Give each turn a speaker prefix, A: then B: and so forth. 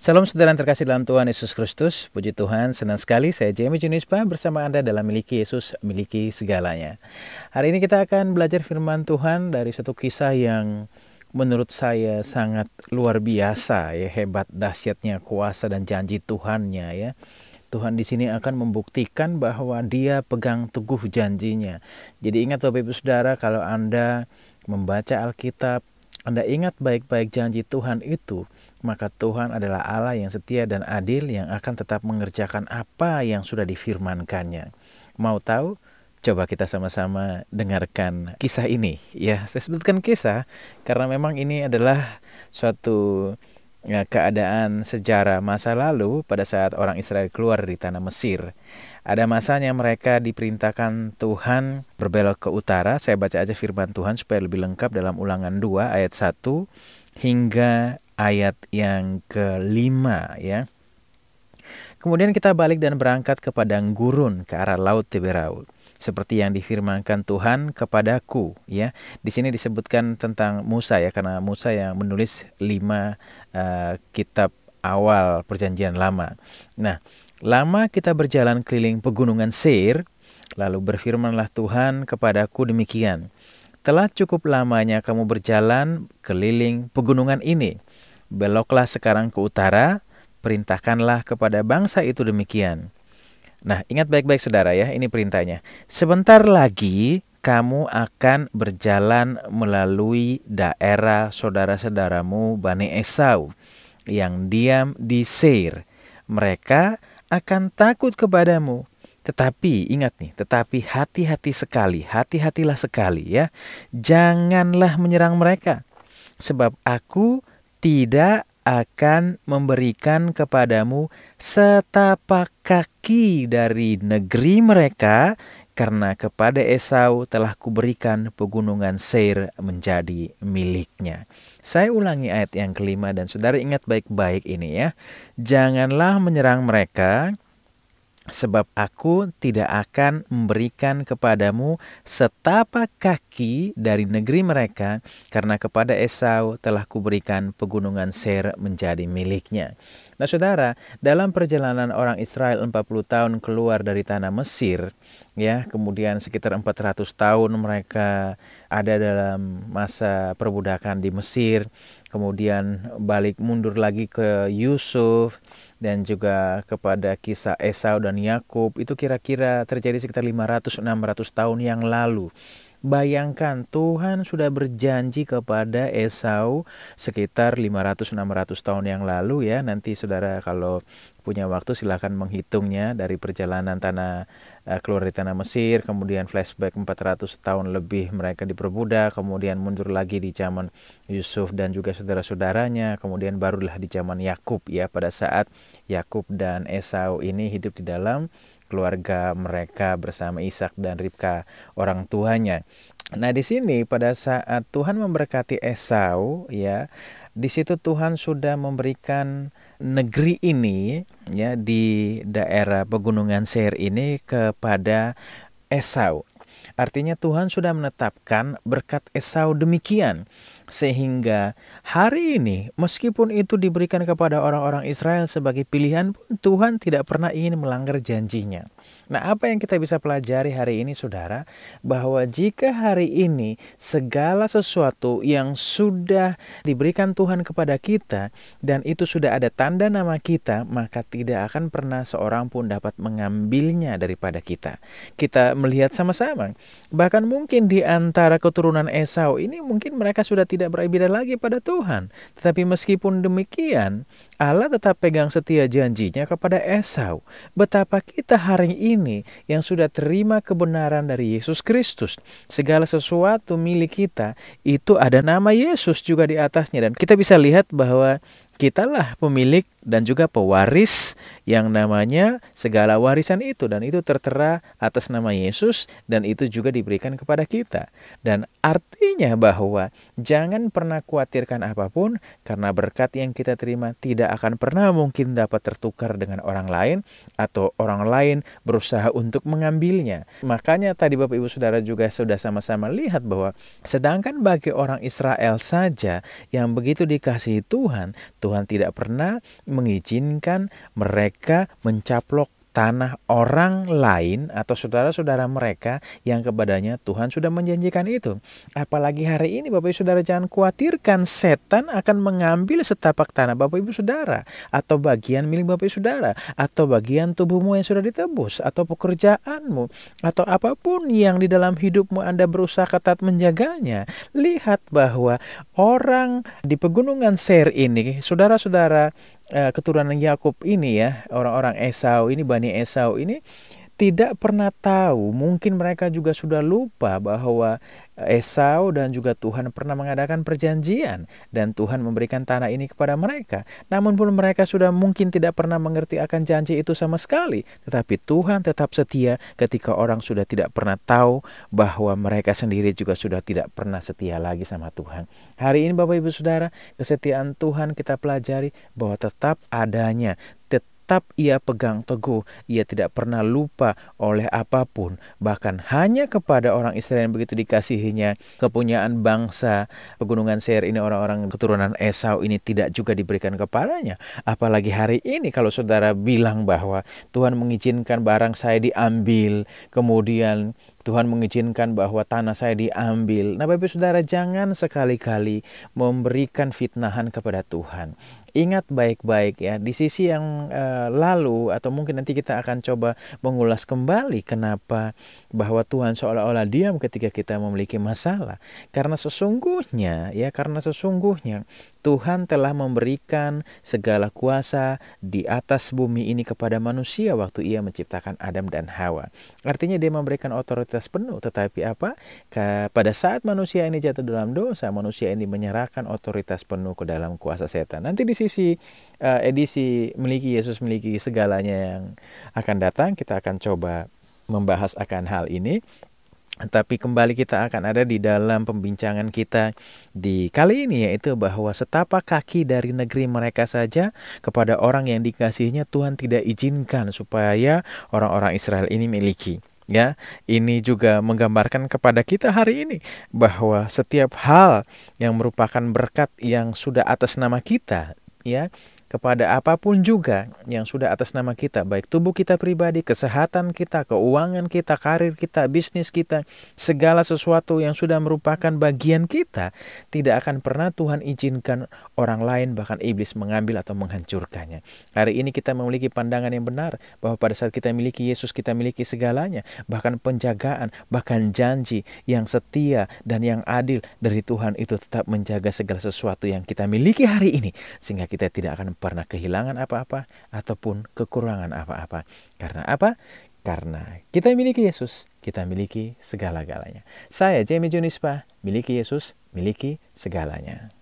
A: Salam saudara yang terkasih dalam Tuhan Yesus Kristus. Puji Tuhan, senang sekali saya Jamie Junispa bersama Anda dalam Miliki Yesus, Miliki Segalanya. Hari ini kita akan belajar firman Tuhan dari satu kisah yang menurut saya sangat luar biasa, ya, hebat dahsyatnya kuasa dan janji Tuhannya, ya. Tuhan di sini akan membuktikan bahwa Dia pegang teguh janjinya. Jadi ingat Bapak Ibu Saudara, kalau Anda membaca Alkitab, Anda ingat baik-baik janji Tuhan itu, maka Tuhan adalah Allah yang setia dan adil yang akan tetap mengerjakan apa yang sudah difirmankannya. Mau tahu? Coba kita sama-sama dengarkan kisah ini. Ya, saya sebutkan kisah karena memang ini adalah suatu keadaan sejarah masa lalu pada saat orang Israel keluar dari tanah Mesir. Ada masanya mereka diperintahkan Tuhan berbelok ke utara. Saya baca aja firman Tuhan supaya lebih lengkap dalam Ulangan 2 ayat 1 hingga ayat yang ke-5, ya. Kemudian kita balik dan berangkat ke padang gurun ke arah laut Tiberau, seperti yang difirmankan Tuhan kepadaku, ya. Di sini disebutkan tentang Musa, ya, karena Musa yang menulis 5 kitab awal Perjanjian Lama. Nah, lama kita berjalan keliling pegunungan Seir, lalu berfirmanlah Tuhan kepadaku demikian. Telah cukup lamanya kamu berjalan keliling pegunungan ini. Beloklah sekarang ke utara, perintahkanlah kepada bangsa itu demikian. Nah, ingat baik-baik saudara, ya, ini perintahnya. Sebentar lagi kamu akan berjalan melalui daerah saudara-saudaramu Bani Esau yang diam di Seir. Mereka akan takut kepadamu. Tetapi ingat nih, tetapi hati-hatilah sekali, ya. Janganlah menyerang mereka, sebab aku tidak akan memberikan kepadamu setapak kaki dari negeri mereka, karena kepada Esau telah kuberikan pegunungan Seir menjadi miliknya. Saya ulangi ayat yang kelima dan saudara ingat baik-baik ini, ya. Janganlah menyerang mereka, sebab aku tidak akan memberikan kepadamu setapak kaki dari negeri mereka, karena kepada Esau telah kuberikan pegunungan Seir menjadi miliknya. Nah saudara, dalam perjalanan orang Israel 40 tahun keluar dari tanah Mesir, ya, kemudian sekitar 400 tahun mereka ada dalam masa perbudakan di Mesir, kemudian balik mundur lagi ke Yusuf dan juga kepada kisah Esau dan Yakub, itu kira-kira terjadi sekitar 500-600 tahun yang lalu. Bayangkan Tuhan sudah berjanji kepada Esau sekitar 500-600 tahun yang lalu, ya. Nanti saudara kalau punya waktu silahkan menghitungnya dari perjalanan keluar dari tanah Mesir, kemudian flashback 400 tahun lebih mereka diperbudak, kemudian mundur lagi di zaman Yusuf dan juga saudara-saudaranya, kemudian barulah di zaman Yakub, ya, pada saat Yakub dan Esau ini hidup di dalam keluarga mereka bersama Ishak dan Ribka orang tuanya. Nah, di sini pada saat Tuhan memberkati Esau, ya, di situ Tuhan sudah memberikan negeri ini, ya, di daerah pegunungan Seir ini kepada Esau. Artinya Tuhan sudah menetapkan berkat Esau demikian, sehingga hari ini meskipun itu diberikan kepada orang-orang Israel sebagai pilihan pun, Tuhan tidak pernah ingin melanggar janjinya. Nah, apa yang kita bisa pelajari hari ini saudara? Bahwa jika hari ini segala sesuatu yang sudah diberikan Tuhan kepada kita dan itu sudah ada tanda nama kita, maka tidak akan pernah seorang pun dapat mengambilnya daripada kita. Kita melihat sama-sama, bahkan mungkin di antara keturunan Esau ini mungkin mereka sudah tidak beribadah lagi pada Tuhan. Tetapi meskipun demikian, Allah tetap pegang setia janjinya kepada Esau. Betapa kita hari ini yang sudah terima kebenaran dari Yesus Kristus, segala sesuatu milik kita itu ada nama Yesus juga di atasnya, dan kita bisa lihat bahwa kitalah pemilik dan juga pewaris yang namanya segala warisan itu, dan itu tertera atas nama Yesus dan itu juga diberikan kepada kita. Dan artinya bahwa jangan pernah khawatirkan apapun, karena berkat yang kita terima tidak akan pernah mungkin dapat tertukar dengan orang lain atau orang lain berusaha untuk mengambilnya. Makanya tadi Bapak Ibu Saudara juga sudah sama-sama lihat bahwa sedangkan bagi orang Israel saja yang begitu dikasihi Tuhan, Tuhan tidak pernah mengizinkan mereka mencaplok tanah orang lain atau saudara-saudara mereka yang kepadanya Tuhan sudah menjanjikan itu. Apalagi hari ini Bapak Ibu Saudara, jangan khawatirkan setan akan mengambil setapak tanah Bapak Ibu Saudara, atau bagian milik Bapak Ibu Saudara, atau bagian tubuhmu yang sudah ditebus, atau pekerjaanmu, atau apapun yang di dalam hidupmu Anda berusaha ketat menjaganya. Lihat bahwa orang di pegunungan Seir ini, saudara-saudara keturunan Yakub ini ya, orang-orang Esau ini, Bani Esau ini tidak pernah tahu, mungkin mereka juga sudah lupa bahwa Esau dan juga Tuhan pernah mengadakan perjanjian dan Tuhan memberikan tanah ini kepada mereka. Namun pun mereka sudah mungkin tidak pernah mengerti akan janji itu sama sekali. Tetapi Tuhan tetap setia ketika orang sudah tidak pernah tahu bahwa mereka sendiri juga sudah tidak pernah setia lagi sama Tuhan. Hari ini Bapak Ibu Saudara, kesetiaan Tuhan kita pelajari bahwa tetap adanya, tetap ia pegang teguh, ia tidak pernah lupa oleh apapun. Bahkan hanya kepada orang Israel yang begitu dikasihinya, kepunyaan bangsa pegunungan Seir ini, orang-orang keturunan Esau ini tidak juga diberikan kepadanya. Apalagi hari ini kalau saudara bilang bahwa Tuhan mengizinkan barang saya diambil, kemudian Tuhan mengizinkan bahwa tanah saya diambil. Nah Bapak Ibu Saudara, jangan sekali-kali memberikan fitnahan kepada Tuhan. Ingat baik-baik ya, di sisi yang lalu atau mungkin nanti kita akan coba mengulas kembali kenapa bahwa Tuhan seolah-olah diam ketika kita memiliki masalah. Karena sesungguhnya Tuhan telah memberikan segala kuasa di atas bumi ini kepada manusia waktu ia menciptakan Adam dan Hawa. Artinya dia memberikan otoritas penuh, tetapi apa? Pada saat manusia ini jatuh dalam dosa, manusia ini menyerahkan otoritas penuh ke dalam kuasa setan. Nanti di sisi edisi Miliki Yesus Miliki Segalanya yang akan datang, kita akan coba membahas akan hal ini. Tapi kembali kita akan ada di dalam pembincangan kita di kali ini, yaitu bahwa setapak kaki dari negeri mereka saja kepada orang yang dikasihinya Tuhan tidak izinkan supaya orang-orang Israel ini miliki. Ya, ini juga menggambarkan kepada kita hari ini bahwa setiap hal yang merupakan berkat yang sudah atas nama kita, ya, kepada apapun juga yang sudah atas nama kita, baik tubuh kita pribadi, kesehatan kita, keuangan kita, karir kita, bisnis kita, segala sesuatu yang sudah merupakan bagian kita, tidak akan pernah Tuhan izinkan orang lain, bahkan iblis, mengambil atau menghancurkannya. Hari ini kita memiliki pandangan yang benar bahwa pada saat kita miliki Yesus, kita miliki segalanya, bahkan penjagaan, bahkan janji yang setia dan yang adil dari Tuhan itu tetap menjaga segala sesuatu yang kita miliki hari ini, sehingga kita tidak akan pernah kehilangan apa-apa ataupun kekurangan apa-apa. Karena apa? Karena kita miliki Yesus, kita miliki segala-galanya. Saya Jamie Junispa, miliki Yesus, miliki segalanya.